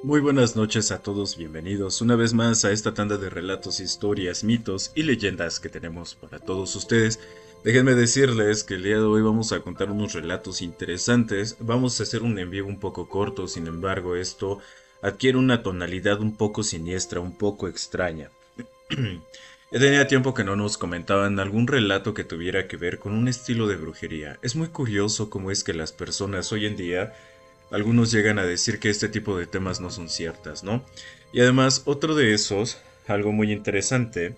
Muy buenas noches a todos, bienvenidos una vez más a esta tanda de relatos, historias, mitos y leyendas que tenemos para todos ustedes. Déjenme decirles que el día de hoy vamos a contar unos relatos interesantes, vamos a hacer un envío un poco corto, sin embargo esto adquiere una tonalidad un poco siniestra, un poco extraña. Ya tenía tiempo que no nos comentaban algún relato que tuviera que ver con un estilo de brujería. Es muy curioso cómo es que las personas hoy en día algunos llegan a decir que este tipo de temas no son ciertas, ¿no? Y además, otro de esos, algo muy interesante,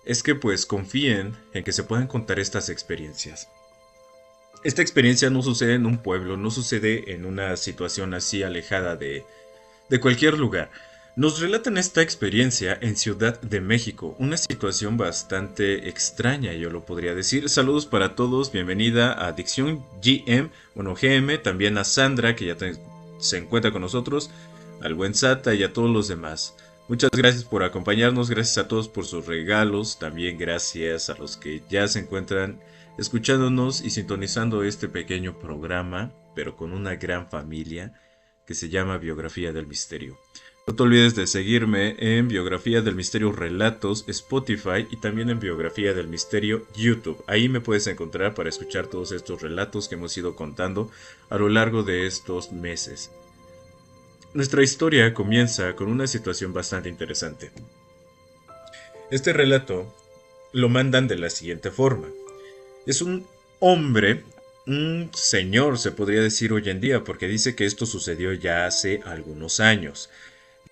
es que pues confíen en que se puedan contar estas experiencias. Esta experiencia no sucede en un pueblo, no sucede en una situación así alejada de cualquier lugar. Nos relatan esta experiencia en Ciudad de México, una situación bastante extraña, yo lo podría decir. Saludos para todos, bienvenida a Adicción GM, bueno GM, también a Sandra, que se encuentra con nosotros, al buen Sata y a todos los demás. Muchas gracias por acompañarnos, gracias a todos por sus regalos, también gracias a los que ya se encuentran escuchándonos y sintonizando este pequeño programa, pero con una gran familia que se llama Biografía del Misterio. No te olvides de seguirme en Biografía del Misterio Relatos, Spotify y también en Biografía del Misterio YouTube. Ahí me puedes encontrar para escuchar todos estos relatos que hemos ido contando a lo largo de estos meses. Nuestra historia comienza con una situación bastante interesante. Este relato lo mandan de la siguiente forma. Es un hombre, un señor se podría decir hoy en día, porque dice que esto sucedió ya hace algunos años.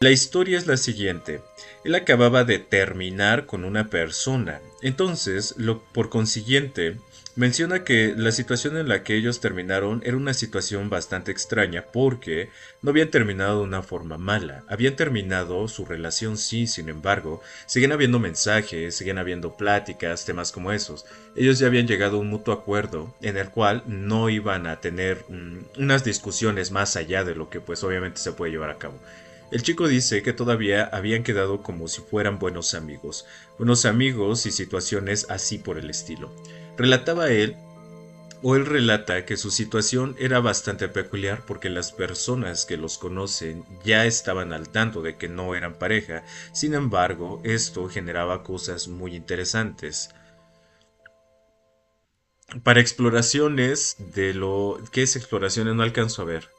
La historia es la siguiente. Él acababa de terminar con una persona. Entonces, por consiguiente, menciona que la situación en la que ellos terminaron era una situación bastante extraña porque no habían terminado de una forma mala. Habían terminado su relación sí, sin embargo, siguen habiendo mensajes, siguen habiendo pláticas, temas como esos. Ellos ya habían llegado a un mutuo acuerdo en el cual no iban a tener unas discusiones más allá de lo que pues obviamente se puede llevar a cabo. El chico dice que todavía habían quedado como si fueran buenos amigos y situaciones así por el estilo. Relataba él, o él relata que su situación era bastante peculiar porque las personas que los conocen ya estaban al tanto de que no eran pareja, sin embargo, esto generaba cosas muy interesantes. Para exploraciones de lo... ¿Qué es exploraciones? No alcanzo a ver.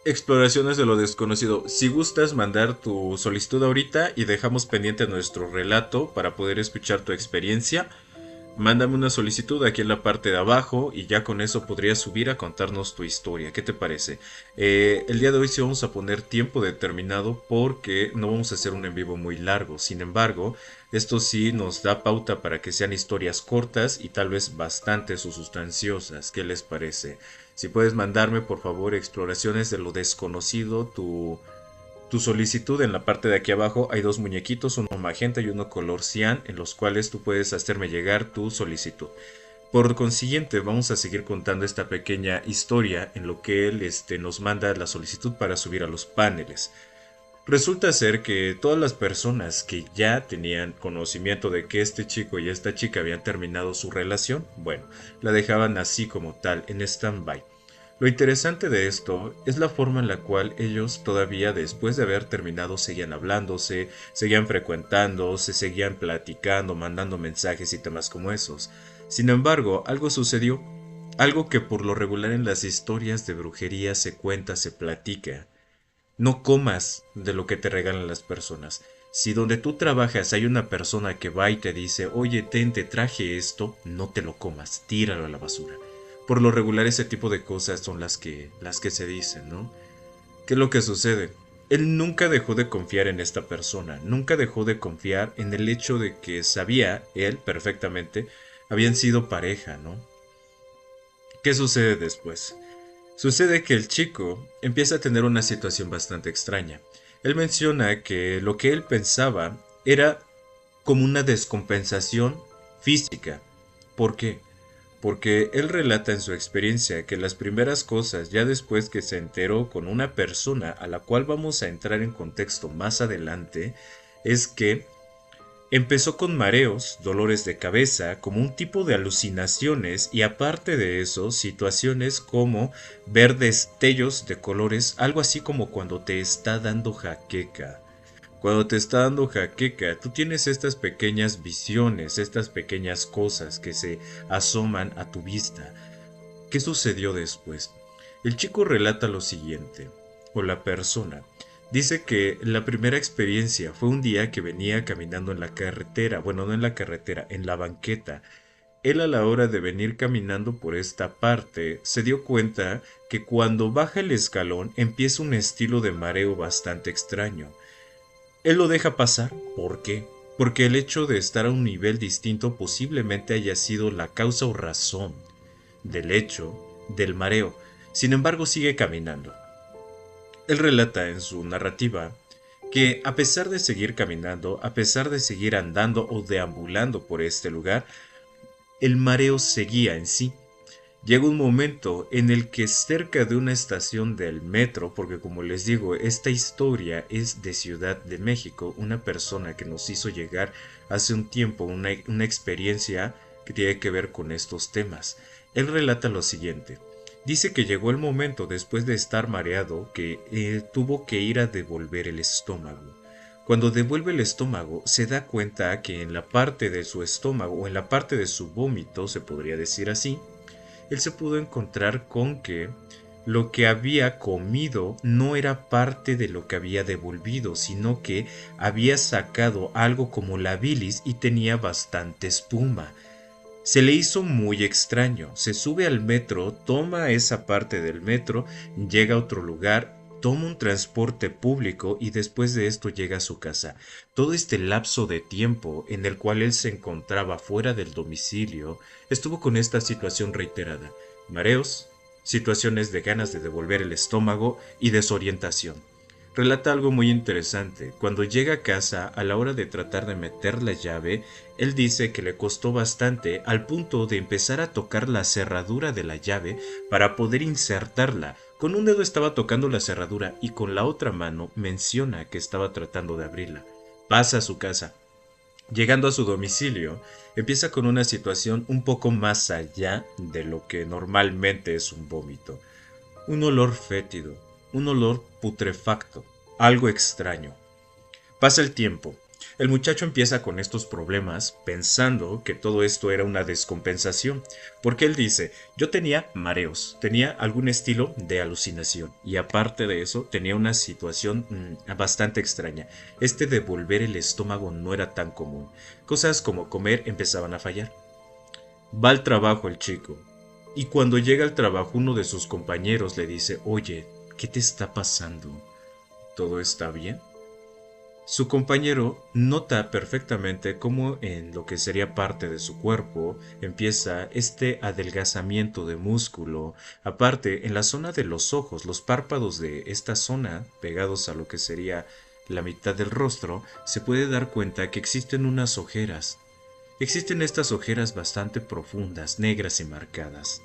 Exploraciones de lo desconocido. Si gustas mandar tu solicitud ahorita y dejamos pendiente nuestro relato para poder escuchar tu experiencia, mándame una solicitud aquí en la parte de abajo y ya con eso podrías subir a contarnos tu historia. ¿Qué te parece? El día de hoy sí vamos a poner tiempo determinado porque no vamos a hacer un en vivo muy largo. Sin embargo, esto sí nos da pauta para que sean historias cortas y tal vez bastantes o sustanciosas. ¿Qué les parece? Si puedes mandarme por favor exploraciones de lo desconocido, tu solicitud en la parte de aquí abajo hay dos muñequitos, uno magenta y uno color cian, en los cuales tú puedes hacerme llegar tu solicitud. Por consiguiente, vamos a seguir contando esta pequeña historia en lo que él nos manda la solicitud para subir a los paneles. Resulta ser que todas las personas que ya tenían conocimiento de que este chico y esta chica habían terminado su relación, bueno, la dejaban así como tal, en stand-by. Lo interesante de esto es la forma en la cual ellos todavía después de haber terminado seguían hablándose, seguían frecuentando, se seguían platicando, mandando mensajes y temas como esos. Sin embargo, algo sucedió, algo que por lo regular en las historias de brujería se cuenta, se platica. No comas de lo que te regalan las personas. Si donde tú trabajas hay una persona que va y te dice, oye, te traje esto, no te lo comas, tíralo a la basura. Por lo regular ese tipo de cosas son las que se dicen, ¿no? ¿Qué es lo que sucede? Él nunca dejó de confiar en esta persona, nunca dejó de confiar en el hecho de que sabía, él perfectamente, habían sido pareja, ¿no? ¿Qué sucede después? Sucede que el chico empieza a tener una situación bastante extraña. Él menciona que lo que él pensaba era como una descompensación física. ¿Por qué? Porque él relata en su experiencia que las primeras cosas, ya después que se enteró con una persona a la cual vamos a entrar en contexto más adelante, es que Empezó con mareos, dolores de cabeza, como un tipo de alucinaciones y aparte de eso, situaciones como ver destellos de colores, algo así como cuando te está dando jaqueca. Cuando te está dando jaqueca, tú tienes estas pequeñas visiones, estas pequeñas cosas que se asoman a tu vista. ¿Qué sucedió después? El chico relata lo siguiente, o la persona. Dice que la primera experiencia fue un día que venía caminando en la carretera, bueno, no en la carretera, en la banqueta. Él a la hora de venir caminando por esta parte se dio cuenta que cuando baja el escalón empieza un estilo de mareo bastante extraño. Él lo deja pasar. ¿Por qué? Porque el hecho de estar a un nivel distinto posiblemente haya sido la causa o razón del hecho del mareo. Sin embargo, sigue caminando. Él relata en su narrativa que a pesar de seguir caminando, a pesar de seguir andando o deambulando por este lugar, el mareo seguía en sí. Llega un momento en el que cerca de una estación del metro, porque como les digo, esta historia es de Ciudad de México, una persona que nos hizo llegar hace un tiempo una experiencia que tiene que ver con estos temas. Él relata lo siguiente. Dice que llegó el momento después de estar mareado que tuvo que ir a devolver el estómago. Cuando devuelve el estómago, se da cuenta que en la parte de su estómago o en la parte de su vómito, se podría decir así, él se pudo encontrar con que lo que había comido no era parte de lo que había devolvido, sino que había sacado algo como la bilis y tenía bastante espuma. Se le hizo muy extraño, se sube al metro, toma esa parte del metro, llega a otro lugar, toma un transporte público y después de esto llega a su casa. Todo este lapso de tiempo en el cual él se encontraba fuera del domicilio, estuvo con esta situación reiterada: mareos, situaciones de ganas de devolver el estómago y desorientación. Relata algo muy interesante. Cuando llega a casa, a la hora de tratar de meter la llave, él dice que le costó bastante al punto de empezar a tocar la cerradura de la llave para poder insertarla. Con un dedo estaba tocando la cerradura y con la otra mano menciona que estaba tratando de abrirla. Pasa a su casa. Llegando a su domicilio, empieza con una situación un poco más allá de lo que normalmente es un vómito. Un olor fétido, un olor putrefacto, algo extraño. Pasa el tiempo. El muchacho empieza con estos problemas pensando que todo esto era una descompensación, porque él dice, yo tenía mareos, tenía algún estilo de alucinación y aparte de eso tenía una situación bastante extraña. Este de volver el estómago no era tan común. Cosas como comer empezaban a fallar. Va al trabajo el chico y cuando llega al trabajo uno de sus compañeros le dice, oye, ¿qué te está pasando? ¿Todo está bien? Su compañero nota perfectamente cómo en lo que sería parte de su cuerpo empieza este adelgazamiento de músculo. Aparte, en la zona de los ojos, los párpados de esta zona, pegados a lo que sería la mitad del rostro, se puede dar cuenta que existen unas ojeras. Existen estas ojeras bastante profundas, negras y marcadas.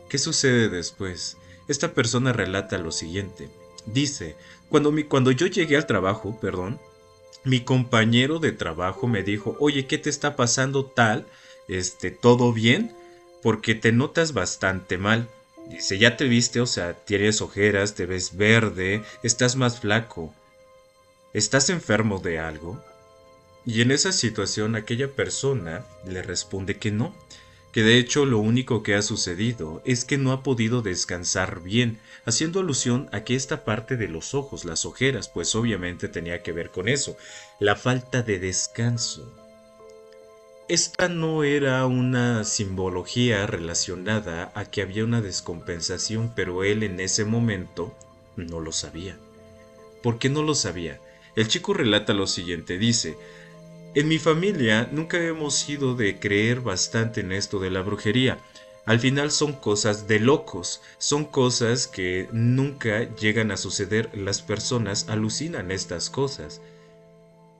¿Qué sucede después? Esta persona relata lo siguiente. Dice, cuando yo llegué al trabajo, mi compañero de trabajo me dijo, oye, ¿qué te está pasando tal? ¿Todo bien? Porque te notas bastante mal. Dice, ya te viste, o sea, tienes ojeras, te ves verde, estás más flaco. ¿Estás enfermo de algo? Y en esa situación aquella persona le responde que no, que de hecho lo único que ha sucedido es que no ha podido descansar bien, haciendo alusión a que esta parte de los ojos, las ojeras, pues obviamente tenía que ver con eso, la falta de descanso. Esta no era una simbología relacionada a que había una descompensación, pero él en ese momento no lo sabía. ¿Por qué no lo sabía? El chico relata lo siguiente, dice, en mi familia nunca hemos sido de creer bastante en esto de la brujería. Al final son cosas de locos, son cosas que nunca llegan a suceder, las personas alucinan estas cosas.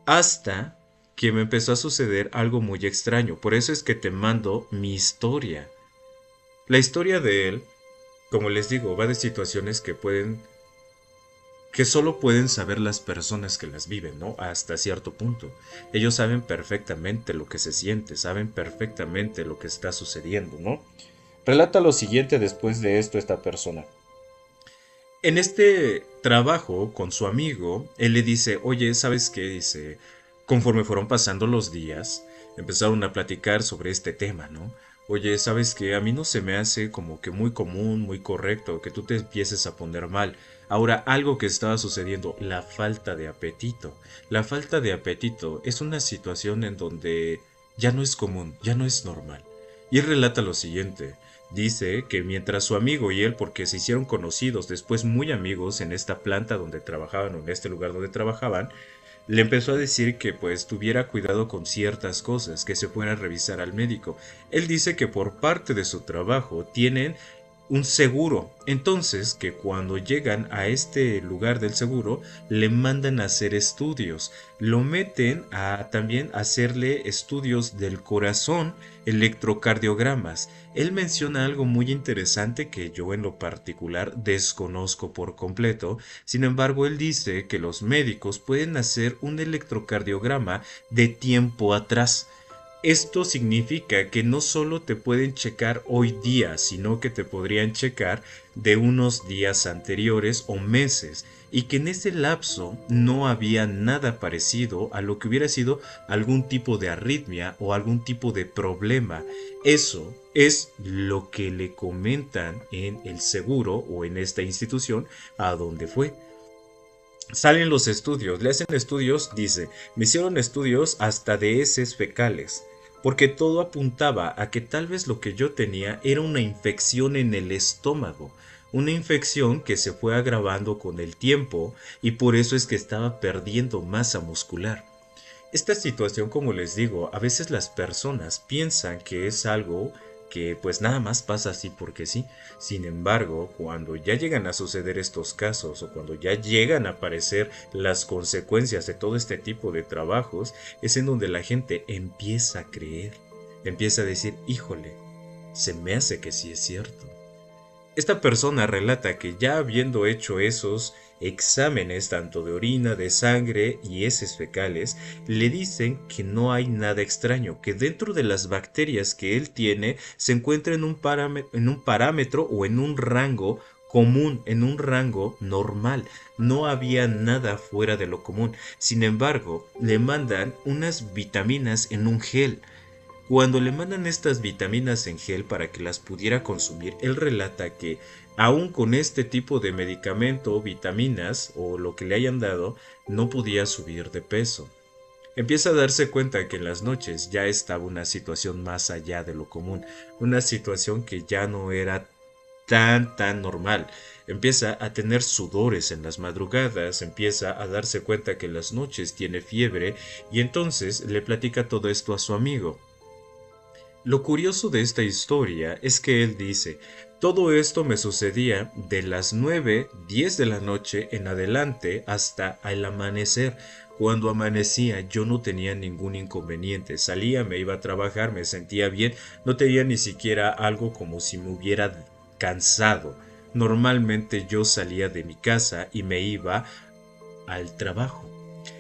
Hasta que me empezó a suceder algo muy extraño, por eso es que te mando mi historia. La historia de él, como les digo, va de situaciones que pueden que solo pueden saber las personas que las viven, ¿no? Hasta cierto punto. Ellos saben perfectamente lo que se siente, saben perfectamente lo que está sucediendo, ¿no? Relata lo siguiente después de esto esta persona. En este trabajo con su amigo, él le dice, oye, ¿sabes qué? Dice, conforme fueron pasando los días, empezaron a platicar sobre este tema, ¿no? Oye, ¿sabes qué? A mí no se me hace como que muy común, muy correcto, que tú te empieces a poner mal. Ahora, algo que estaba sucediendo, la falta de apetito. La falta de apetito es una situación en donde ya no es común, ya no es normal. Y él relata lo siguiente. Dice que mientras su amigo y él, porque se hicieron conocidos, después muy amigos en esta planta donde trabajaban o en este lugar donde trabajaban, le empezó a decir que pues tuviera cuidado con ciertas cosas, que se fuera a revisar al médico. Él dice que por parte de su trabajo tienen un seguro. Entonces, que cuando llegan a este lugar del seguro, le mandan a hacer estudios. Lo meten a también hacerle estudios del corazón, electrocardiogramas. Él menciona algo muy interesante que yo en lo particular desconozco por completo. Sin embargo, él dice que los médicos pueden hacer un electrocardiograma de tiempo atrás. Esto significa que no solo te pueden checar hoy día, sino que te podrían checar de unos días anteriores o meses, y que en ese lapso no había nada parecido a lo que hubiera sido algún tipo de arritmia o algún tipo de problema. Eso es lo que le comentan en el seguro o en esta institución a donde fue. Salen los estudios, le hacen estudios, dice, me hicieron estudios hasta de heces fecales, porque todo apuntaba a que tal vez lo que yo tenía era una infección en el estómago, una infección que se fue agravando con el tiempo y por eso es que estaba perdiendo masa muscular. Esta situación, como les digo, a veces las personas piensan que es algo que pues nada más pasa así porque sí. Sin embargo, cuando ya llegan a suceder estos casos o cuando ya llegan a aparecer las consecuencias de todo este tipo de trabajos, es en donde la gente empieza a creer, empieza a decir, híjole, se me hace que sí es cierto. Esta persona relata que ya habiendo hecho esos exámenes tanto de orina, de sangre y heces fecales, le dicen que no hay nada extraño, que dentro de las bacterias que él tiene se encuentra en un parámetro o en un rango común, en un rango normal. No había nada fuera de lo común. Sin embargo, le mandan unas vitaminas en un gel. Cuando le mandan estas vitaminas en gel para que las pudiera consumir, él relata que aún con este tipo de medicamento o vitaminas o lo que le hayan dado, no podía subir de peso. Empieza a darse cuenta que en las noches ya estaba una situación más allá de lo común, una situación que ya no era tan normal. Empieza a tener sudores en las madrugadas, empieza a darse cuenta que en las noches tiene fiebre y entonces le platica todo esto a su amigo. Lo curioso de esta historia es que él dice, todo esto me sucedía de las 9, 10 de la noche en adelante hasta el amanecer. Cuando amanecía yo no tenía ningún inconveniente, salía, me iba a trabajar, me sentía bien, no tenía ni siquiera algo como si me hubiera cansado. Normalmente yo salía de mi casa y me iba al trabajo.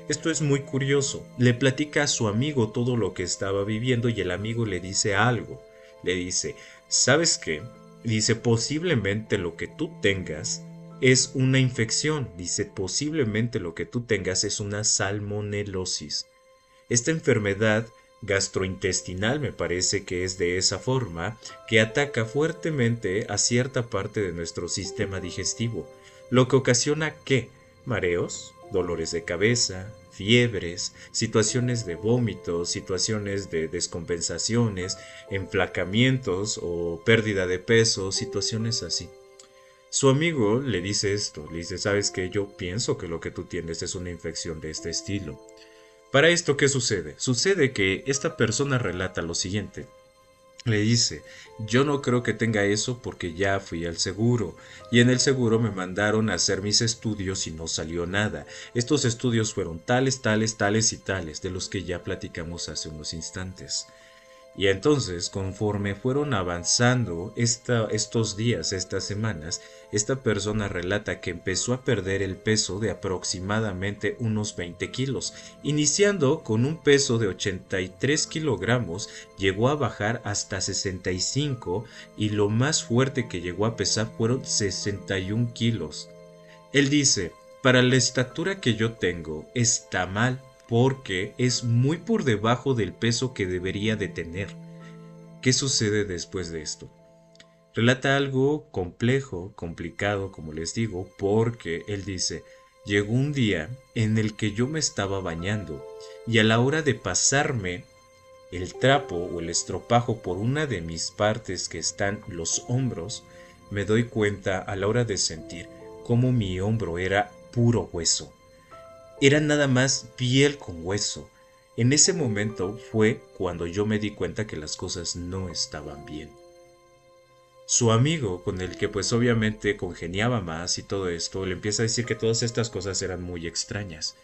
Esto es muy curioso. Le platica a su amigo todo lo que estaba viviendo y el amigo le dice algo. Le dice, ¿sabes qué? Dice, posiblemente lo que tú tengas es una infección. Dice, posiblemente lo que tú tengas es una salmonelosis. Esta enfermedad gastrointestinal me parece que es de esa forma, que ataca fuertemente a cierta parte de nuestro sistema digestivo, lo que ocasiona que mareos, dolores de cabeza, fiebres, situaciones de vómitos, situaciones de descompensaciones, enflacamientos o pérdida de peso, situaciones así. Su amigo le dice esto, le dice, ¿sabes qué? Yo pienso que lo que tú tienes es una infección de este estilo. Para esto, ¿qué sucede? Sucede que esta persona relata lo siguiente. Le dice, yo no creo que tenga eso porque ya fui al seguro y en el seguro me mandaron a hacer mis estudios y no salió nada. Estos estudios fueron tales, tales, tales y tales, de los que ya platicamos hace unos instantes. Y entonces, conforme fueron avanzando estos días, estas semanas, esta persona relata que empezó a perder el peso de aproximadamente unos 20 kilos. Iniciando con un peso de 83 kilogramos, llegó a bajar hasta 65 y lo más fuerte que llegó a pesar fueron 61 kilos. Él dice, para la estatura que yo tengo está mal porque es muy por debajo del peso que debería de tener. ¿Qué sucede después de esto? Relata algo complejo, complicado, como les digo, porque él dice, llegó un día en el que yo me estaba bañando y a la hora de pasarme el trapo o el estropajo por una de mis partes que están los hombros, me doy cuenta a la hora de sentir cómo mi hombro era puro hueso. Era nada más piel con hueso. En ese momento fue cuando yo me di cuenta que las cosas no estaban bien. Su amigo, con el que pues obviamente congeniaba más y todo esto, le empieza a decir que todas estas cosas eran muy extrañas.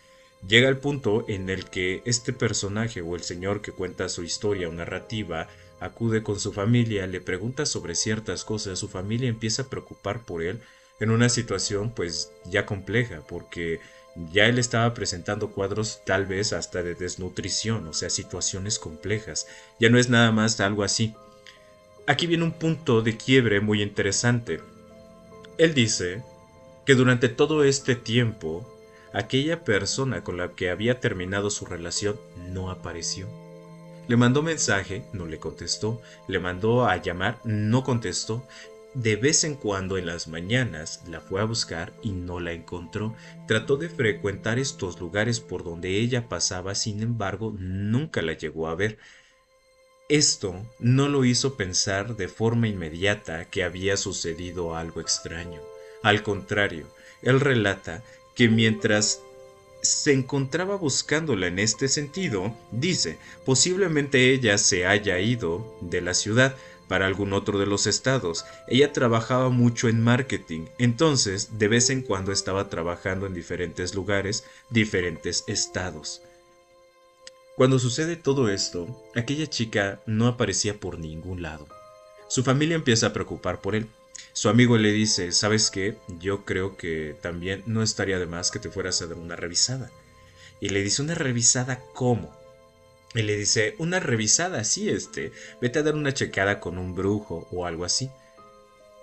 Llega el punto en el que este personaje o el señor que cuenta su historia o narrativa acude con su familia, le pregunta sobre ciertas cosas, su familia empieza a preocupar por él en una situación pues ya compleja, porque ya él estaba presentando cuadros tal vez hasta de desnutrición, o sea, situaciones complejas. Ya no es nada más algo así. Aquí viene un punto de quiebre muy interesante. Él dice que durante todo este tiempo, aquella persona con la que había terminado su relación no apareció. Le mandó mensaje, no le contestó, le mandó a llamar, no contestó. De vez en cuando en las mañanas la fue a buscar y no la encontró. Trató de frecuentar estos lugares por donde ella pasaba, sin embargo, nunca la llegó a ver. Esto no lo hizo pensar de forma inmediata que había sucedido algo extraño. Al contrario, él relata que mientras se encontraba buscándola en este sentido, dice, posiblemente ella se haya ido de la ciudad para algún otro de los estados. Ella trabajaba mucho en marketing, entonces de vez en cuando estaba trabajando en diferentes lugares, diferentes estados. Cuando sucede todo esto, aquella chica no aparecía por ningún lado. Su familia empieza a preocupar por él. Su amigo le dice, ¿sabes qué? Yo creo que también no estaría de más que te fueras a dar una revisada. Y le dice, ¿una revisada cómo? Y le dice, una revisada, sí, vete a dar una checada con un brujo o algo así.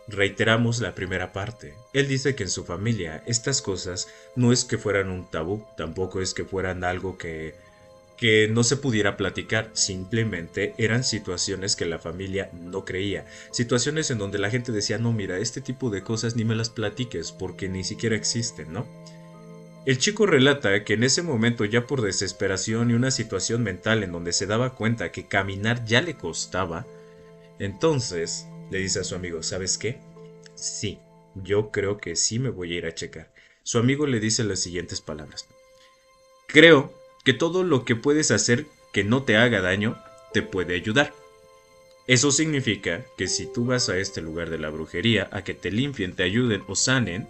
Reiteramos la primera parte. Él dice que en su familia estas cosas no es que fueran un tabú, tampoco es que fueran algo que no se pudiera platicar, simplemente eran situaciones que la familia no creía, situaciones en donde la gente decía, no, mira, este tipo de cosas ni me las platiques porque ni siquiera existen, ¿no? El chico relata que en ese momento, ya por desesperación y una situación mental en donde se daba cuenta que caminar ya le costaba, entonces le dice a su amigo, ¿sabes qué? Sí, yo creo que sí me voy a ir a checar. Su amigo le dice las siguientes palabras. Creo que todo lo que puedes hacer que no te haga daño te puede ayudar. Eso significa que si tú vas a este lugar de la brujería a que te limpien, te ayuden o sanen,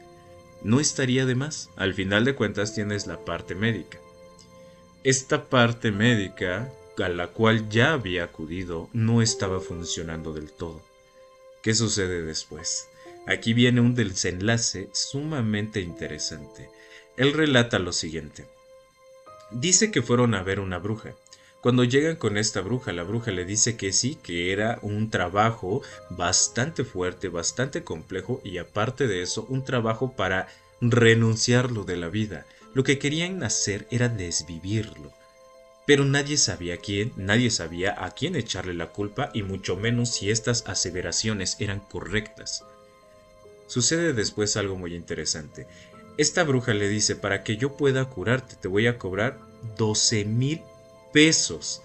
no estaría de más. Al final de cuentas tienes la parte médica. Esta parte médica a la cual ya había acudido no estaba funcionando del todo. ¿Qué sucede después? Aquí viene un desenlace sumamente interesante. Él relata lo siguiente. Dice que fueron a ver una bruja. Cuando llegan con esta bruja, la bruja le dice que sí, que era un trabajo bastante fuerte, bastante complejo y aparte de eso, un trabajo para renunciarlo de la vida. Lo que querían hacer era desvivirlo. Pero nadie sabía quién, nadie sabía a quién echarle la culpa y mucho menos si estas aseveraciones eran correctas. Sucede después algo muy interesante. Esta bruja le dice, para que yo pueda curarte, te voy a cobrar 12,000 pesos.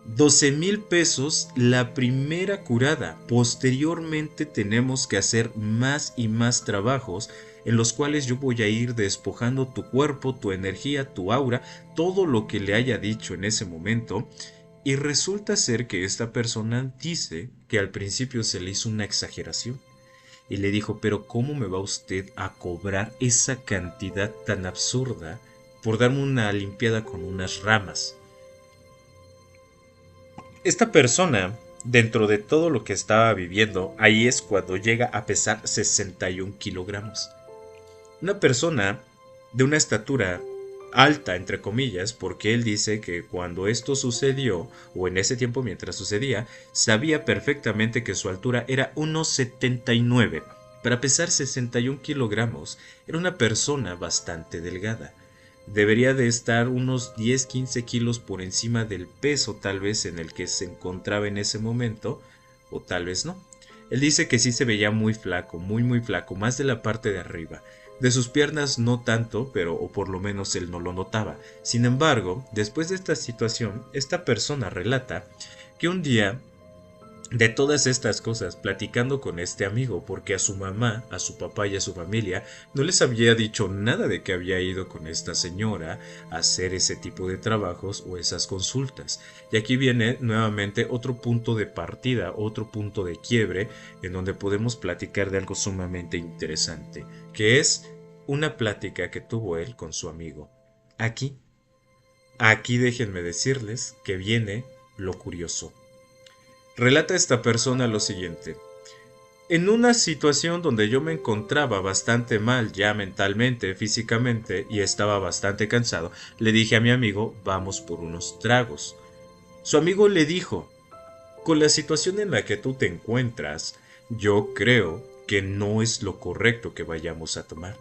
12,000 pesos la primera curada. Posteriormente tenemos que hacer más y más trabajos en los cuales yo voy a ir despojando tu cuerpo, tu energía, tu aura, todo lo que le haya dicho en ese momento. Y resulta ser que esta persona dice que al principio se le hizo una exageración y le dijo, pero ¿cómo me va usted a cobrar esa cantidad tan absurda por darme una limpiada con unas ramas? Esta persona, dentro de todo lo que estaba viviendo, ahí es cuando llega a pesar 61 kilogramos. Una persona de una estatura alta, entre comillas, porque él dice que cuando esto sucedió, o en ese tiempo mientras sucedía, sabía perfectamente que su altura era 1,79. Para pesar 61 kilogramos, era una persona bastante delgada. Debería de estar unos 10-15 kilos por encima del peso tal vez en el que se encontraba en ese momento, o tal vez no. Él dice que sí se veía muy flaco, muy flaco, más de la parte de arriba. De sus piernas no tanto, pero o por lo menos él no lo notaba. Sin embargo, después de esta situación, esta persona relata que un día, de todas estas cosas, platicando con este amigo, porque a su mamá, a su papá y a su familia no les había dicho nada de que había ido con esta señora a hacer ese tipo de trabajos o esas consultas. Y aquí viene nuevamente otro punto de partida, otro punto de quiebre, en donde podemos platicar de algo sumamente interesante, que es una plática que tuvo él con su amigo. Aquí déjenme decirles que viene lo curioso. Relata esta persona lo siguiente. En una situación donde yo me encontraba bastante mal ya mentalmente, físicamente y estaba bastante cansado, le dije a mi amigo, vamos por unos tragos. Su amigo le dijo, con la situación en la que tú te encuentras, yo creo que no es lo correcto que vayamos a tomar.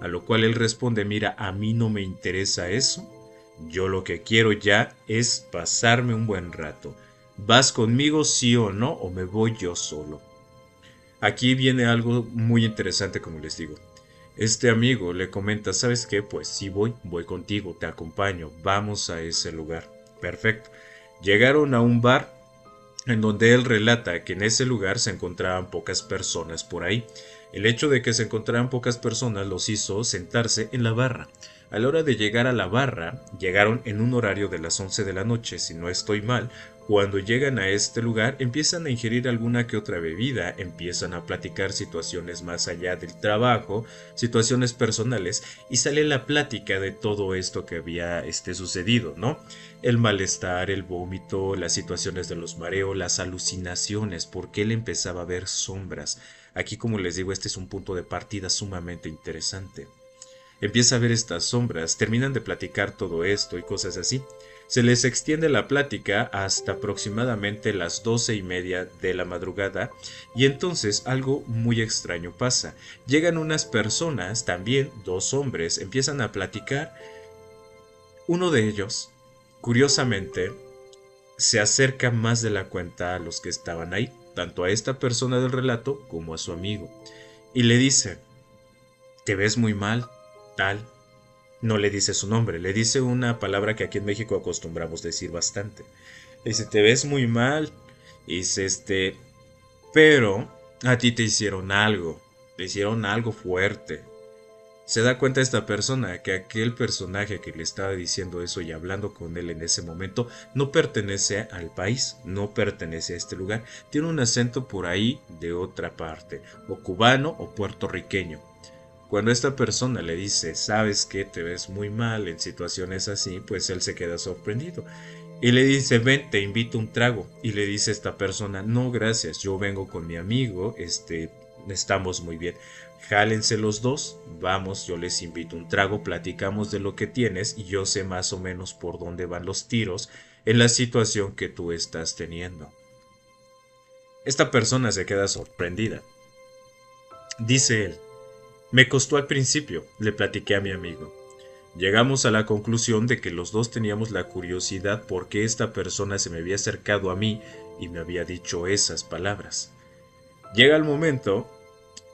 A lo cual él responde, mira, a mí no me interesa eso, yo lo que quiero ya es pasarme un buen rato. ¿Vas conmigo sí o no o me voy yo solo? Aquí viene algo muy interesante como les digo. Este amigo le comenta, ¿sabes qué? Pues sí voy contigo, te acompaño, vamos a ese lugar. Perfecto. Llegaron a un bar en donde él relata que en ese lugar se encontraban pocas personas por ahí. El hecho de que se encontraran pocas personas los hizo sentarse en la barra. A la hora de llegar a la barra, llegaron en un horario de las 11 de la noche, si no estoy mal. Cuando llegan a este lugar, empiezan a ingerir alguna que otra bebida, empiezan a platicar situaciones más allá del trabajo, situaciones personales, y sale la plática de todo esto que había sucedido, ¿no? El malestar, el vómito, las situaciones de los mareos, las alucinaciones, porque él empezaba a ver sombras. Aquí, como les digo, este es un punto de partida sumamente interesante. Empieza a ver estas sombras, terminan de platicar todo esto y cosas así. Se les extiende la plática hasta aproximadamente las 12:30 de la madrugada y entonces algo muy extraño pasa. Llegan unas personas, también dos hombres, empiezan a platicar. Uno de ellos, curiosamente, se acerca más de la cuenta a los que estaban ahí, tanto a esta persona del relato como a su amigo, y le dice, te ves muy mal, tal. No le dice su nombre, le dice una palabra que aquí en México acostumbramos decir bastante. Le dice, te ves muy mal. Y dice, pero a ti te hicieron algo fuerte. Se da cuenta esta persona que aquel personaje que le estaba diciendo eso y hablando con él en ese momento no pertenece al país, no pertenece a este lugar. Tiene un acento por ahí de otra parte, o cubano o puertorriqueño. Cuando esta persona le dice, sabes que te ves muy mal en situaciones así, pues él se queda sorprendido. Y le dice, ven, te invito un trago. Y le dice esta persona, no, gracias, yo vengo con mi amigo, estamos muy bien. Jálense los dos, vamos, yo les invito un trago, platicamos de lo que tienes y yo sé más o menos por dónde van los tiros en la situación que tú estás teniendo. Esta persona se queda sorprendida. Dice él, me costó al principio, le platiqué a mi amigo. Llegamos a la conclusión de que los dos teníamos la curiosidad por qué esta persona se me había acercado a mí y me había dicho esas palabras. Llega el momento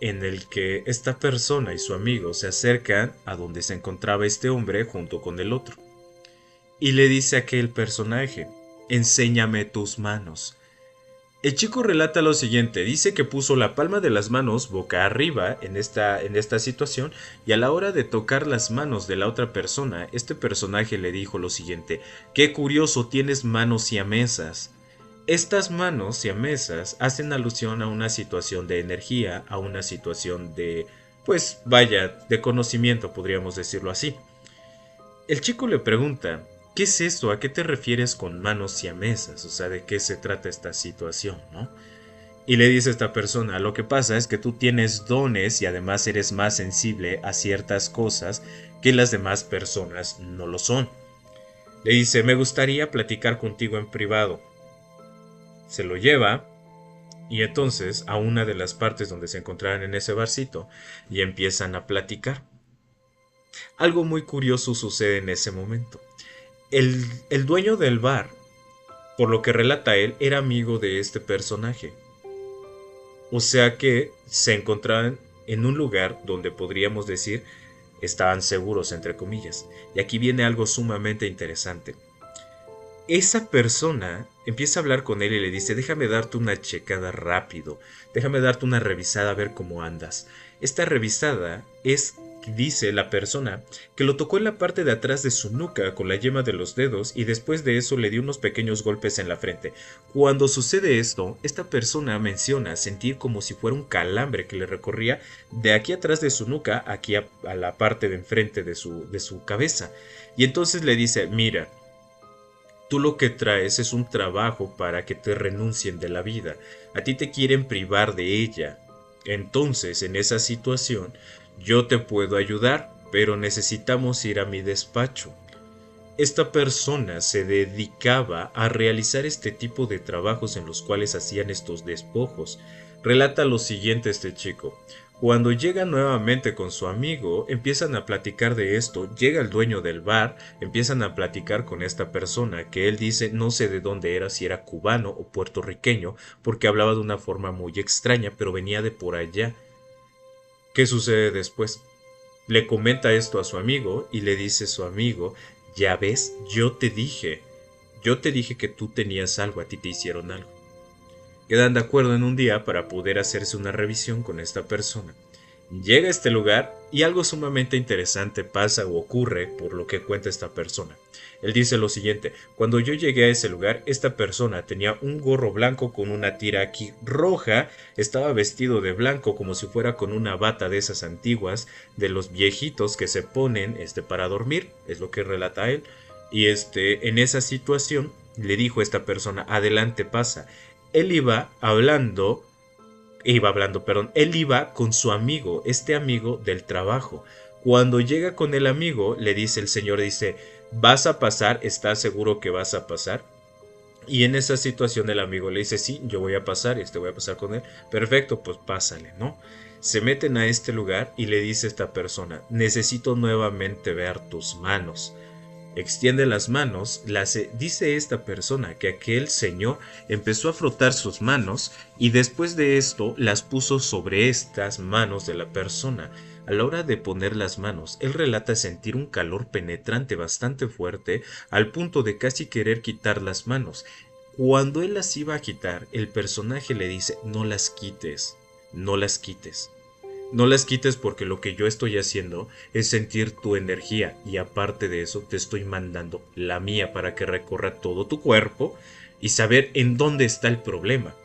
en el que esta persona y su amigo se acercan a donde se encontraba este hombre junto con el otro. Y le dice a aquel personaje, enséñame tus manos. El chico relata lo siguiente, dice que puso la palma de las manos boca arriba en esta situación y a la hora de tocar las manos de la otra persona, este personaje le dijo lo siguiente, qué curioso, tienes manos siamesas. Estas manos siamesas hacen alusión a una situación de energía, a una situación de, pues vaya, de conocimiento podríamos decirlo así. El chico le pregunta, ¿qué es esto? ¿A qué te refieres con manos siamesas? O sea, ¿de qué se trata esta situación, no? Y le dice esta persona, lo que pasa es que tú tienes dones y además eres más sensible a ciertas cosas que las demás personas no lo son. Le dice, me gustaría platicar contigo en privado. Se lo lleva y entonces a una de las partes donde se encontraban en ese barcito y empiezan a platicar. Algo muy curioso sucede en ese momento. El dueño del bar, por lo que relata él, era amigo de este personaje. O sea que se encontraban en un lugar donde podríamos decir estaban seguros, entre comillas. Y aquí viene algo sumamente interesante. Esa persona empieza a hablar con él y le dice, déjame darte una checada rápido, déjame darte una revisada a ver cómo andas. Esta revisada es, dice la persona, que lo tocó en la parte de atrás de su nuca con la yema de los dedos y después de eso le dio unos pequeños golpes en la frente. Cuando sucede esto, esta persona menciona sentir como si fuera un calambre que le recorría de aquí atrás de su nuca, aquí a la parte de enfrente de su cabeza. Y entonces le dice, mira, tú lo que traes es un trabajo para que te renuncien de la vida. A ti te quieren privar de ella. Entonces, en esa situación, yo te puedo ayudar, pero necesitamos ir a mi despacho. Esta persona se dedicaba a realizar este tipo de trabajos en los cuales hacían estos despojos. Relata lo siguiente este chico. Cuando llega nuevamente con su amigo, empiezan a platicar de esto, llega el dueño del bar, empiezan a platicar con esta persona, que él dice no sé de dónde era, si era cubano o puertorriqueño, porque hablaba de una forma muy extraña, pero venía de por allá. ¿Qué sucede después? Le comenta esto a su amigo y le dice su amigo, ya ves, yo te dije que tú tenías algo, a ti te hicieron algo. Quedan de acuerdo en un día para poder hacerse una revisión con esta persona. Llega a este lugar y algo sumamente interesante pasa o ocurre por lo que cuenta esta persona. Él dice lo siguiente, cuando yo llegué a ese lugar, esta persona tenía un gorro blanco con una tira aquí roja, estaba vestido de blanco como si fuera con una bata de esas antiguas, de los viejitos que se ponen para dormir, es lo que relata él, y en esa situación le dijo a esta persona, adelante pasa. Él él iba con su amigo, este amigo del trabajo. Cuando llega con el amigo, le dice el señor, dice, ¿vas a pasar? ¿Estás seguro que vas a pasar? Y en esa situación el amigo le dice, sí, yo voy a pasar, voy a pasar con él. Perfecto, pues pásale, ¿no? Se meten a este lugar y le dice esta persona, necesito nuevamente ver tus manos. Extiende las manos, dice esta persona que aquel señor empezó a frotar sus manos y después de esto las puso sobre estas manos de la persona. A la hora de poner las manos, él relata sentir un calor penetrante bastante fuerte al punto de casi querer quitar las manos. Cuando él las iba a quitar, el personaje le dice, no las quites, no las quites. No las quites porque lo que yo estoy haciendo es sentir tu energía y aparte de eso te estoy mandando la mía para que recorra todo tu cuerpo y saber en dónde está el problema.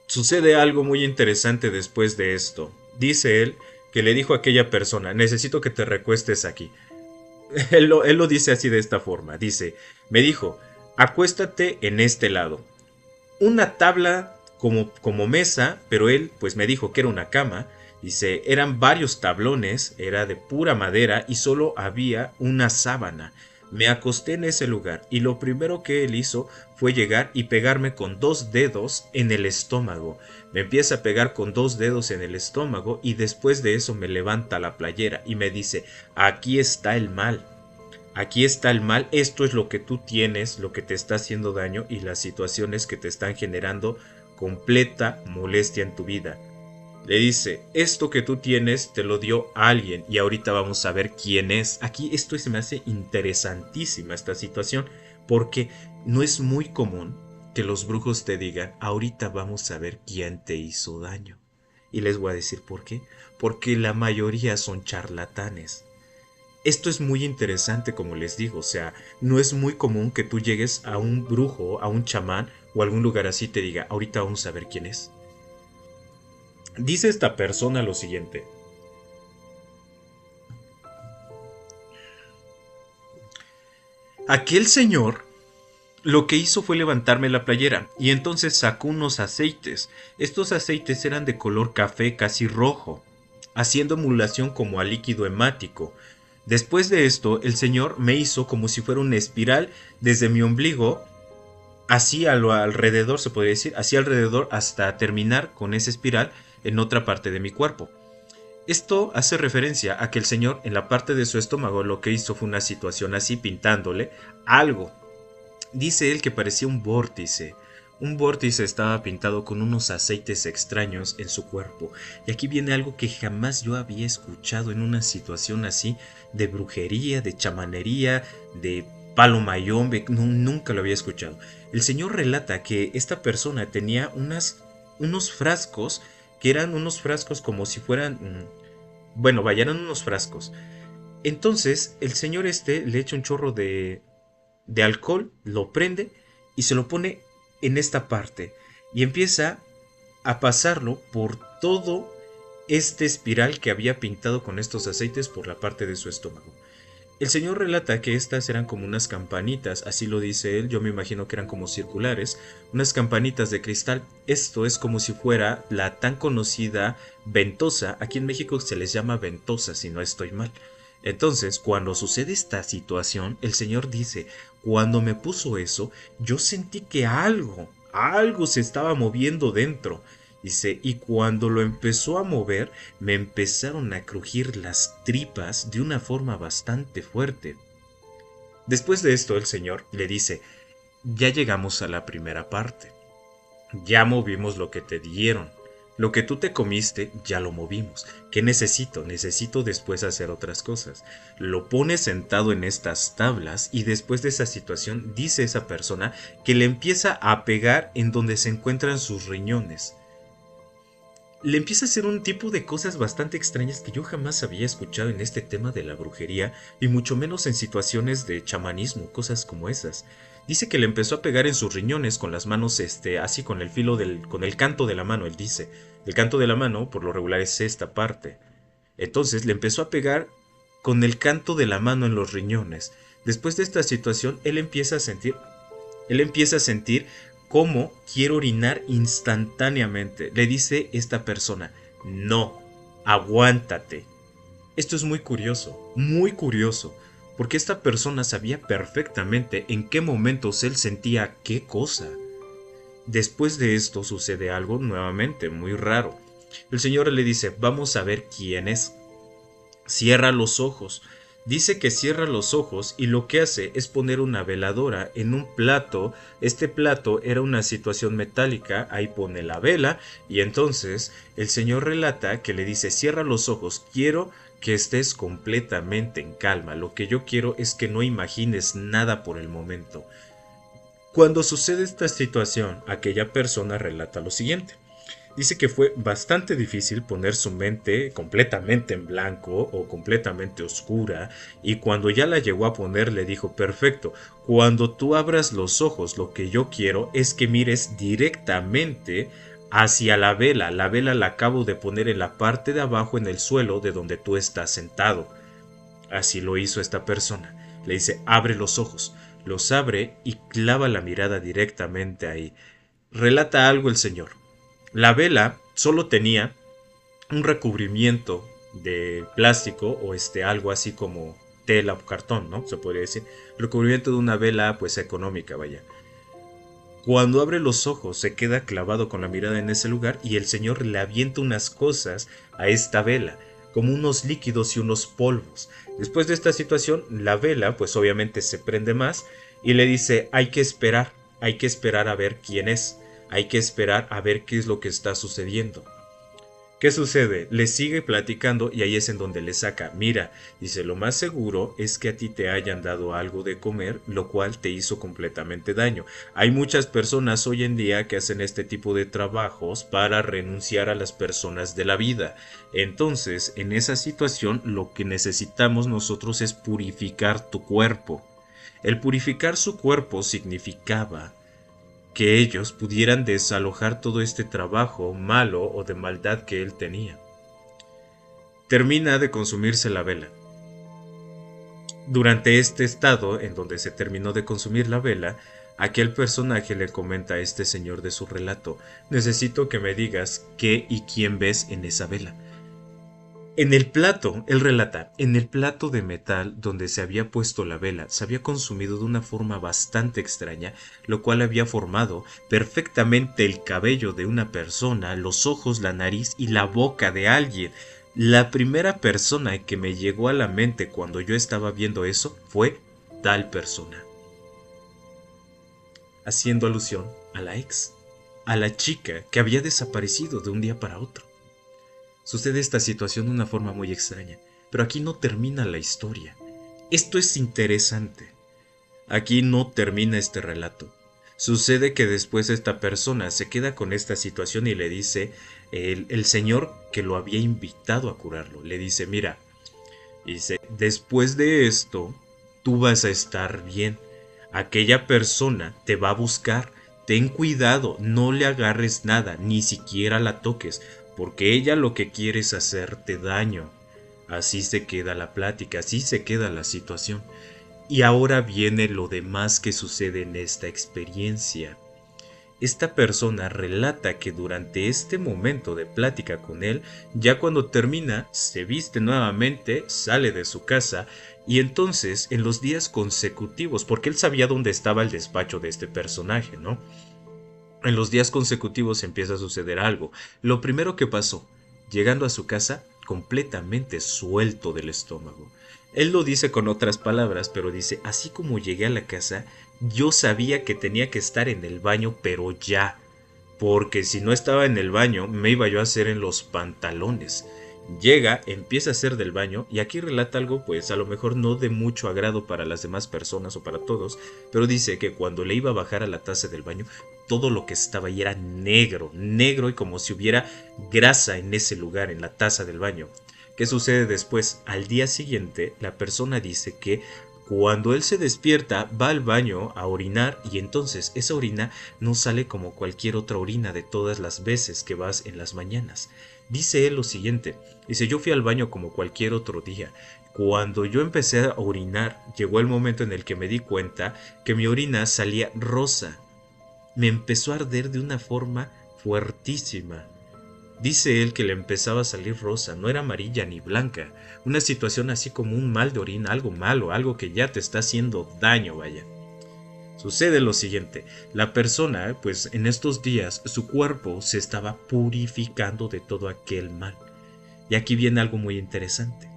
Sucede algo muy interesante después de esto. Dice él que le dijo a aquella persona, necesito que te recuestes aquí. Él lo dice así de esta forma. Dice, me dijo, acuéstate en este lado. Una tabla como mesa, pero él pues me dijo que era una cama. Dice, eran varios tablones, era de pura madera y solo había una sábana. Me acosté en ese lugar y lo primero que él hizo fue llegar y pegarme con 2 dedos en el estómago. Me empieza a pegar con 2 dedos en el estómago y después de eso me levanta la playera y me dice, aquí está el mal. Aquí está el mal, esto es lo que tú tienes, lo que te está haciendo daño y las situaciones que te están generando completa molestia en tu vida. Le dice, esto que tú tienes te lo dio alguien y ahorita vamos a ver quién es. Aquí esto se me hace interesantísima esta situación porque no es muy común que los brujos te digan, ahorita vamos a ver quién te hizo daño. Y les voy a decir por qué. Porque la mayoría son charlatanes. Esto es muy interesante, como les digo, o sea, no es muy común que tú llegues a un brujo, a un chamán o a algún lugar así y te diga, ahorita vamos a ver quién es. Dice esta persona lo siguiente. Aquel señor lo que hizo fue levantarme la playera y entonces sacó unos aceites. Estos aceites eran de color café casi rojo, haciendo emulación como a líquido hemático. Después de esto, el señor me hizo como si fuera una espiral desde mi ombligo, así a lo alrededor, se podría decir, así alrededor hasta terminar con esa espiral en otra parte de mi cuerpo. Esto hace referencia a que el señor en la parte de su estómago lo que hizo fue una situación así pintándole algo. Dice él que parecía un vórtice. Un vórtice estaba pintado con unos aceites extraños en su cuerpo. Y aquí viene algo que jamás yo había escuchado en una situación así de brujería, de chamanería, de palo mayombe. No, nunca lo había escuchado. El señor relata que esta persona tenía unos frascos que eran unos frascos como si fueran... bueno, vaya, eran unos frascos. Entonces el señor le echa un chorro de alcohol, lo prende y se lo pone en esta parte y empieza a pasarlo por todo este espiral que había pintado con estos aceites por la parte de su estómago. El señor relata que estas eran como unas campanitas, así lo dice él, yo me imagino que eran como circulares, unas campanitas de cristal. Esto es como si fuera la tan conocida ventosa, aquí en México se les llama ventosa si no estoy mal. Entonces, cuando sucede esta situación, el señor dice, cuando me puso eso, yo sentí que algo se estaba moviendo dentro. Dice, y cuando lo empezó a mover, me empezaron a crujir las tripas de una forma bastante fuerte. Después de esto, el señor le dice, ya llegamos a la primera parte. Ya movimos lo que te dieron. Lo que tú te comiste, ya lo movimos. ¿Qué necesito? Necesito después hacer otras cosas. Lo pone sentado en estas tablas y después de esa situación, dice esa persona que le empieza a pegar en donde se encuentran sus riñones. Le empieza a hacer un tipo de cosas bastante extrañas que yo jamás había escuchado en este tema de la brujería y mucho menos en situaciones de chamanismo, cosas como esas. Dice que le empezó a pegar en sus riñones con las manos, así con el filo con el canto de la mano, él dice. El canto de la mano, por lo regular, es esta parte. Entonces le empezó a pegar con el canto de la mano en los riñones. Después de esta situación, él empieza a sentir cómo quiere orinar instantáneamente. Le dice esta persona, no, aguántate. Esto es muy curioso, porque esta persona sabía perfectamente en qué momentos él sentía qué cosa. Después de esto sucede algo nuevamente muy raro. El señor le dice, vamos a ver quién es. Cierra los ojos. Dice que cierra los ojos y lo que hace es poner una veladora en un plato. Este plato era una situación metálica, ahí pone la vela y entonces el señor relata que le dice cierra los ojos, quiero que estés completamente en calma, lo que yo quiero es que no imagines nada por el momento. Cuando sucede esta situación, aquella persona relata lo siguiente. Dice que fue bastante difícil poner su mente completamente en blanco o completamente oscura y cuando ya la llegó a poner le dijo perfecto, cuando tú abras los ojos lo que yo quiero es que mires directamente hacia la vela la acabo de poner en la parte de abajo en el suelo de donde tú estás sentado. Así lo hizo esta persona. Le dice abre los ojos, los abre y clava la mirada directamente ahí. Relata algo el señor. La vela solo tenía un recubrimiento de plástico o algo así como tela o cartón, ¿no? Se podría decir. Recubrimiento de una vela pues económica, vaya. Cuando abre los ojos se queda clavado con la mirada en ese lugar y el señor le avienta unas cosas a esta vela, como unos líquidos y unos polvos. Después de esta situación, la vela pues obviamente se prende más y le dice hay que esperar a ver quién es. Hay que esperar a ver qué es lo que está sucediendo. ¿Qué sucede? Le sigue platicando y ahí es en donde le saca. Mira, dice, lo más seguro es que a ti te hayan dado algo de comer, lo cual te hizo completamente daño. Hay muchas personas hoy en día que hacen este tipo de trabajos para renunciar a las personas de la vida. Entonces, en esa situación, lo que necesitamos nosotros es purificar tu cuerpo. El purificar su cuerpo significaba que ellos pudieran desalojar todo este trabajo malo o de maldad que él tenía. Termina de consumirse la vela. Durante este estado, en donde se terminó de consumir la vela, aquel personaje le comenta a este señor de su relato: necesito que me digas qué y quién ves en esa vela. En el plato, él relata, en el plato de metal donde se había puesto la vela, se había consumido de una forma bastante extraña, lo cual había formado perfectamente el cabello de una persona, los ojos, la nariz y la boca de alguien. La primera persona que me llegó a la mente cuando yo estaba viendo eso fue tal persona, haciendo alusión a la ex, a la chica que había desaparecido de un día para otro. Sucede esta situación de una forma muy extraña, pero aquí no termina la historia. Esto es interesante. Aquí no termina este relato. Sucede que después esta persona se queda con esta situación y le dice el señor que lo había invitado a curarlo. Le dice: mira, dice, después de esto, tú vas a estar bien. Aquella persona te va a buscar. Ten cuidado, no le agarres nada, ni siquiera la toques, porque ella lo que quiere es hacerte daño. Así se queda la plática, así se queda la situación. Y ahora viene lo demás que sucede en esta experiencia. Esta persona relata que durante este momento de plática con él, ya cuando termina, se viste nuevamente, sale de su casa y entonces en los días consecutivos, porque él sabía dónde estaba el despacho de este personaje, ¿no? En los días consecutivos empieza a suceder algo. Lo primero que pasó, llegando a su casa, completamente suelto del estómago. Él lo dice con otras palabras, pero dice: así como llegué a la casa, yo sabía que tenía que estar en el baño, pero ya. Porque si no estaba en el baño, me iba yo a hacer en los pantalones. Llega, empieza a hacer del baño, y aquí relata algo pues a lo mejor no de mucho agrado para las demás personas o para todos, pero dice que cuando le iba a bajar a la taza del baño, todo lo que estaba ahí era negro, negro y como si hubiera grasa en ese lugar, en la taza del baño. ¿Qué sucede después? Al día siguiente, la persona dice que cuando él se despierta, va al baño a orinar y entonces esa orina no sale como cualquier otra orina de todas las veces que vas en las mañanas. Dice él lo siguiente: dice, yo fui al baño como cualquier otro día. Cuando yo empecé a orinar, llegó el momento en el que me di cuenta que mi orina salía rosa. Me empezó a arder de una forma fuertísima. Dice él que le empezaba a salir rosa, no era amarilla ni blanca. Una situación así como un mal de orina, algo malo, algo que ya te está haciendo daño, vaya. Sucede lo siguiente: la persona, pues en estos días, su cuerpo se estaba purificando de todo aquel mal. Y aquí viene algo muy interesante.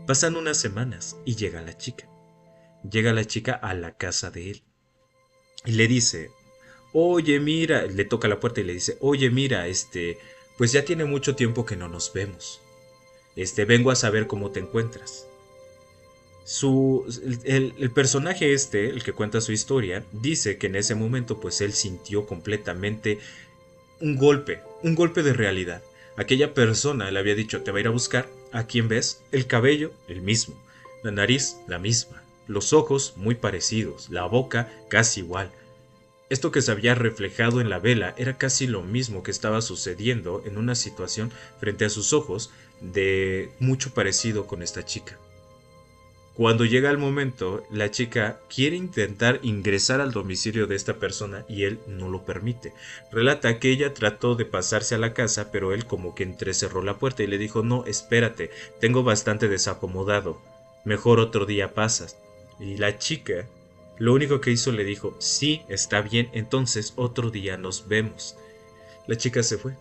Pasan unas semanas y llega la chica. Llega la chica a la casa de él y le dice: oye, mira, le toca la puerta y le dice: oye, mira, pues ya tiene mucho tiempo que no nos vemos. Vengo a saber cómo te encuentras. El personaje el que cuenta su historia, dice que en ese momento pues él sintió completamente un golpe de realidad. Aquella persona le había dicho: te va a ir a buscar. ¿A quién ves? El cabello, el mismo. La nariz, la misma. Los ojos, muy parecidos. La boca, casi igual. Esto que se había reflejado en la vela era casi lo mismo que estaba sucediendo en una situación frente a sus ojos de mucho parecido con esta chica. Cuando llega el momento, la chica quiere intentar ingresar al domicilio de esta persona y él no lo permite. Relata que ella trató de pasarse a la casa, pero él como que entrecerró la puerta y le dijo: no, espérate, tengo bastante desacomodado, mejor otro día pasas. Y la chica lo único que hizo, le dijo: sí, está bien, entonces otro día nos vemos. La chica se fue.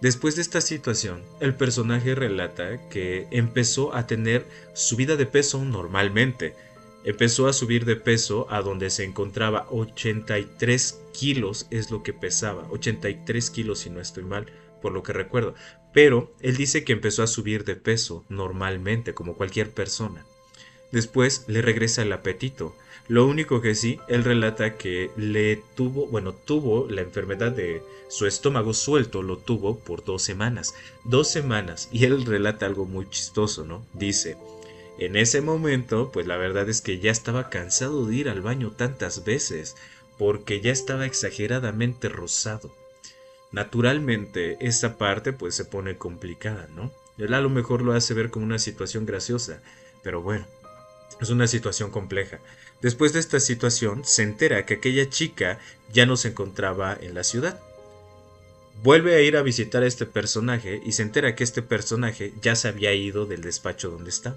Después de esta situación, el personaje relata que empezó a tener subida de peso normalmente. Empezó a subir de peso a donde se encontraba. 83 kilos es lo que pesaba. 83 kilos si no estoy mal, por lo que recuerdo. Pero él dice que empezó a subir de peso normalmente, como cualquier persona. Después le regresa el apetito. Lo único que sí, él relata que tuvo la enfermedad de su estómago suelto, lo tuvo por 2 semanas. 2 semanas. Y él relata algo muy chistoso, ¿no? Dice: en ese momento, pues la verdad es que ya estaba cansado de ir al baño tantas veces, porque ya estaba exageradamente rosado. Naturalmente, esa parte pues se pone complicada, ¿no? Él a lo mejor lo hace ver como una situación graciosa, pero bueno. Es una situación compleja. Después de esta situación, se entera que aquella chica ya no se encontraba en la ciudad. Vuelve a ir a visitar a este personaje y se entera que este personaje ya se había ido del despacho donde está.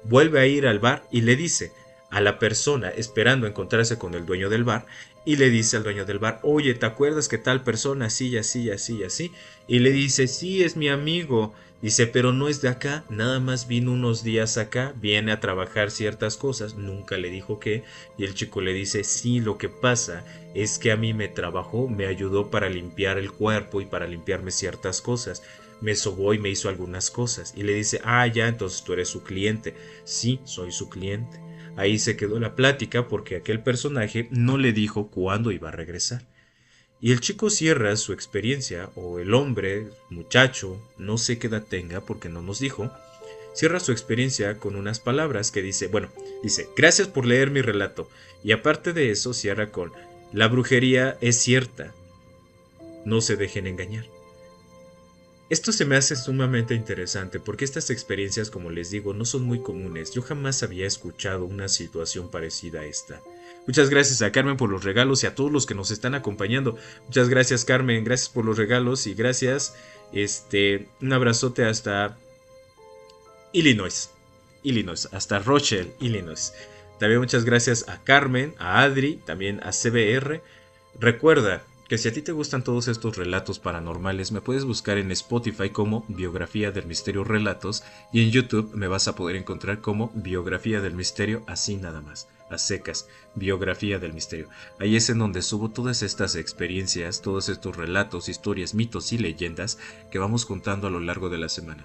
Vuelve a ir al bar y le dice a la persona esperando encontrarse con el dueño del bar y le dice al dueño del bar, oye, ¿te acuerdas que tal persona así, así, así, así? Y le dice, sí, es mi amigo. Dice, pero no es de acá, nada más vino unos días acá, viene a trabajar ciertas cosas, nunca le dijo qué. Y el chico le dice, sí, lo que pasa es que a mí me trabajó, me ayudó para limpiar el cuerpo y para limpiarme ciertas cosas. Me sobó y me hizo algunas cosas. Y le dice, ah, ya, entonces tú eres su cliente. Sí, soy su cliente. Ahí se quedó la plática porque aquel personaje no le dijo cuándo iba a regresar. Y el chico cierra su experiencia, o el hombre, muchacho, no sé qué edad tenga porque no nos dijo, cierra su experiencia con unas palabras que dice, bueno, dice, gracias por leer mi relato. Y aparte de eso cierra con, la brujería es cierta, no se dejen engañar. Esto se me hace sumamente interesante porque estas experiencias, como les digo, no son muy comunes. Yo jamás había escuchado una situación parecida a esta. Muchas gracias a Carmen por los regalos y a todos los que nos están acompañando. Muchas gracias, Carmen, gracias por los regalos y gracias. Un abrazote hasta Illinois. Illinois, hasta Rochelle, Illinois. También muchas gracias a Carmen, a Adri, también a CBR. Recuerda que si a ti te gustan todos estos relatos paranormales, me puedes buscar en Spotify como Biografía del Misterio Relatos y en YouTube me vas a poder encontrar como Biografía del Misterio, así nada más, a secas, Biografía del Misterio. Ahí es en donde subo todas estas experiencias, todos estos relatos, historias, mitos y leyendas que vamos contando a lo largo de la semana.